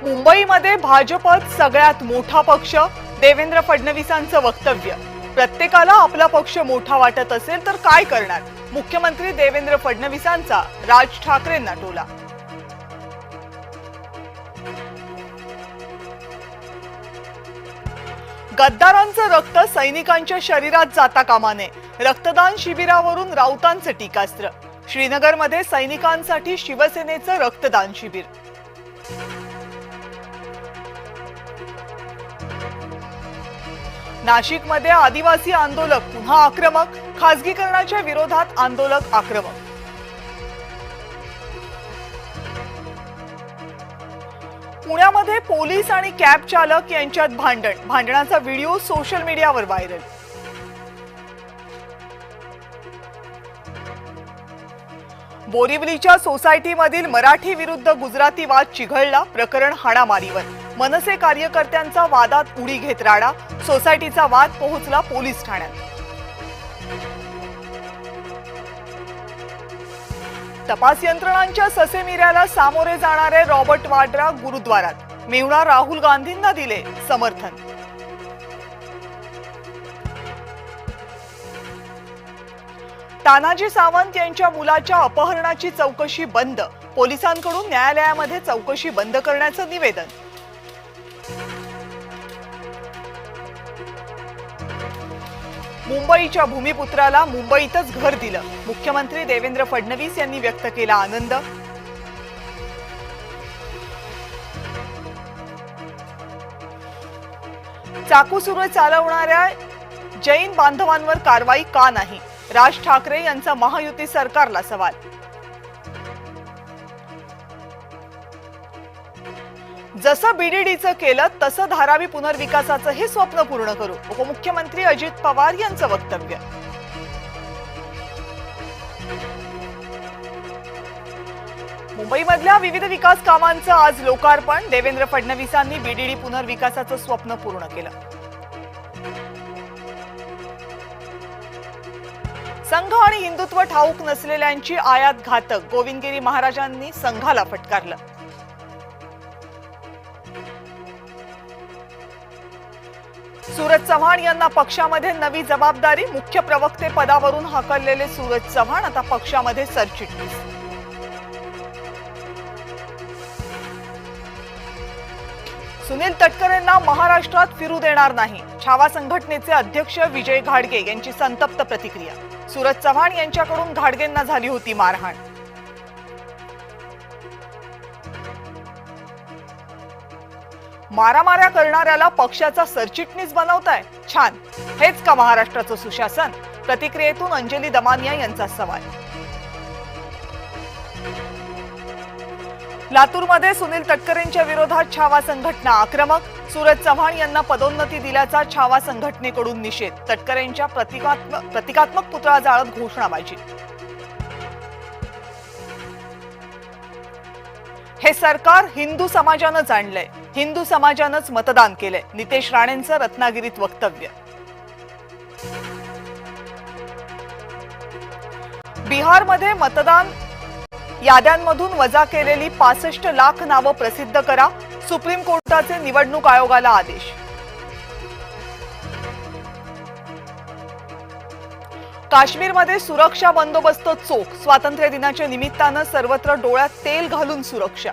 मुंबईमध्ये भाजपत सगळ्यात मोठा पक्ष, देवेंद्र फडणवीसांचं वक्तव्य। प्रत्येकाला आपला पक्ष मोठा वाटत असेल तर काय करणार? मुख्यमंत्री देवेंद्र फडणवीसांचा राज ठाकरेंना टोला। गद्दारांचं रक्त सैनिकांच्या शरीरात जाता कामा नये, रक्तदान शिबिरावरून राऊतांचं टीकास्त्र। श्रीनगरमध्ये सैनिकांसाठी शिवसेनेचं रक्तदान शिबिर। नाशिकमध्ये आदिवासी आंदोलक पुन्हा आक्रमक, खासगीकरणाच्या विरोधात आंदोलक आक्रमक। पुण्यामध्ये पोलीस आणि कॅब चालक यांच्यात भांडणाचा व्हिडिओ सोशल मीडियावर व्हायरल। बोरिवलीच्या सोसायटीमधील मराठी विरुद्ध गुजराती वाद चिघळला, प्रकरण हाणामारीवर। मनसे कार्यकर्त्यांचा वादात उडी घेत राडा, सोसायटीचा वाद पोहोचला पोलीस ठाण्यात। तपास यंत्रणांच्या ससेमिऱ्याला सामोरे जाणारे रॉबर्ट वाड्रा गुरुद्वारात, मेहुणा राहुल गांधींना दिले समर्थन। तानाजी सावंत यांच्या मुलाच्या अपहरणाची चौकशी बंद, पोलिसांकडून न्यायालयामध्ये चौकशी बंद करण्याचं निवेदन। मुंबईच्या भूमिपुत्राला मुंबईतच घर दिलं, मुख्यमंत्री देवेंद्र फडणवीस यांनी व्यक्त केला आनंद। चाकूसुरे चालवणाऱ्या जैन बांधवांवर कारवाई का नाही? राज ठाकरे यांचा महायुती सरकारला सवाल। जसं बीडीडीचं केलं तसं धारावी पुनर्विकासाचं हे स्वप्न पूर्ण करू, उपमुख्यमंत्री अजित पवार यांचं वक्तव्य। मुंबईमधल्या विविध विकास कामांचं आज लोकार्पण, देवेंद्र फडणवीसांनी बीडीडी पुनर्विकासाचं स्वप्न पूर्ण केलं। संघ आणि हिंदुत्व ठाऊक नसलेल्यांची आयात घातक, गोविंदगिरी महाराजांनी संघाला फटकारलं। सूरज चव्हाण यांना पक्षामध्ये नवी जबाबदारी, मुख्य प्रवक्ते पदावरून हाकललेले सूरज चव्हाण आता पक्षामध्ये सरचिटणीस। सुनील तटकरेंना महाराष्ट्रात फिरू देणार नाही, छावा संघटनेचे अध्यक्ष विजय घाडगे यांची संतप्त प्रतिक्रिया। सूरज चव्हाण यांच्याकडून घाडगेंना झाली होती मारहाण। मारामाऱ्या करणाऱ्याला पक्षाचा सरचिटणीस बनवताय, छान, हेच का महाराष्ट्राचं सुशासन? प्रतिक्रियेतून अंजली दमानिया यांचा सवाल। लातूरमध्ये सुनील तटकरेंच्या विरोधात छावा संघटना आक्रमक, सूरज चव्हाण यांना पदोन्नती दिल्याचा छावा संघटनेकडून निषेध, तटकरेंच्या प्रतिकात्मक पुतळा जाळत घोषणाबाजी। हे सरकार हिंदू समाजानं जाणलंय, हिंदू समाजानंच मतदान केलंय, नितेश राणेंचं रत्नागिरीत वक्तव्य। बिहारमध्ये मतदान याद्यांमधून वजा केलेली 65 लाख नावं प्रसिद्ध करा, सुप्रीम कोर्टाचे निवडणूक आयोगाला आदेश। काश्मीरमध्ये सुरक्षा बंदोबस्त चोख, स्वातंत्र्य दिनाच्या निमित्तानं सर्वत्र डोळ्यात तेल घालून सुरक्षा।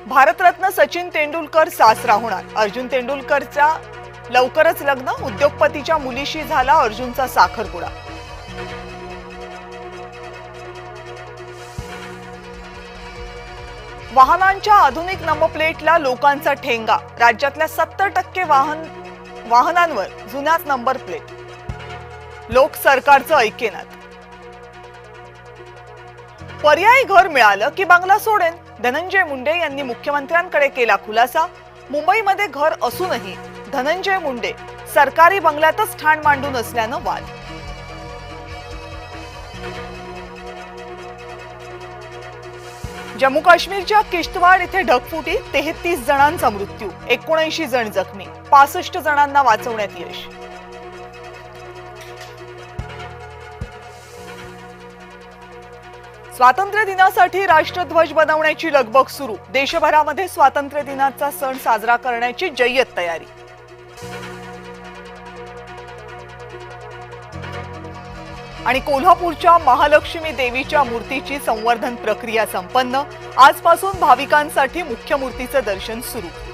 भारतरत्न सचिन तेंडुलकर सासरा होणार, अर्जुन तेंडुलकरचा लवकरच लग्न, उद्योगपतीच्या मुलीशी झाला अर्जुनचा साखरपुडा। वाहनांच्या आधुनिक नंबर प्लेटला लोकांचा ठेंगा, राज्यातल्या 70% वाहनांवर जुन्याच नंबर प्लेट, लोक सरकारचं ऐकेनात। पर्यायी घर मिळालं की बंगला सोडेन, धनंजय मुंडे यांनी मुख्यमंत्र्यांकडे केला खुलासा। मुंबईमध्ये घर असूनही धनंजय मुंडे सरकारी बंगल्यातच ठाण मांडून असल्यानं वाद। जम्मू काश्मीरच्या किश्तवाड इथे ढगफुटी, 33 जणांचा मृत्यू, 79 जण जखमी, 65 जणांना वाचवण्यात यश। स्वातंत्र्य दिनासाठी राष्ट्रध्वज बनवण्याची लगबग सुरू। देशभरामध्ये स्वातंत्र्य दिनाचा सण साजरा करण्याची जय्यत तयारी। आणि कोल्हापूरच्या महालक्ष्मी देवीच्या मूर्तीची संवर्धन प्रक्रिया संपन्न। आजपासून भाविकांसाठी मुख्य मूर्तीचे दर्शन सुरू।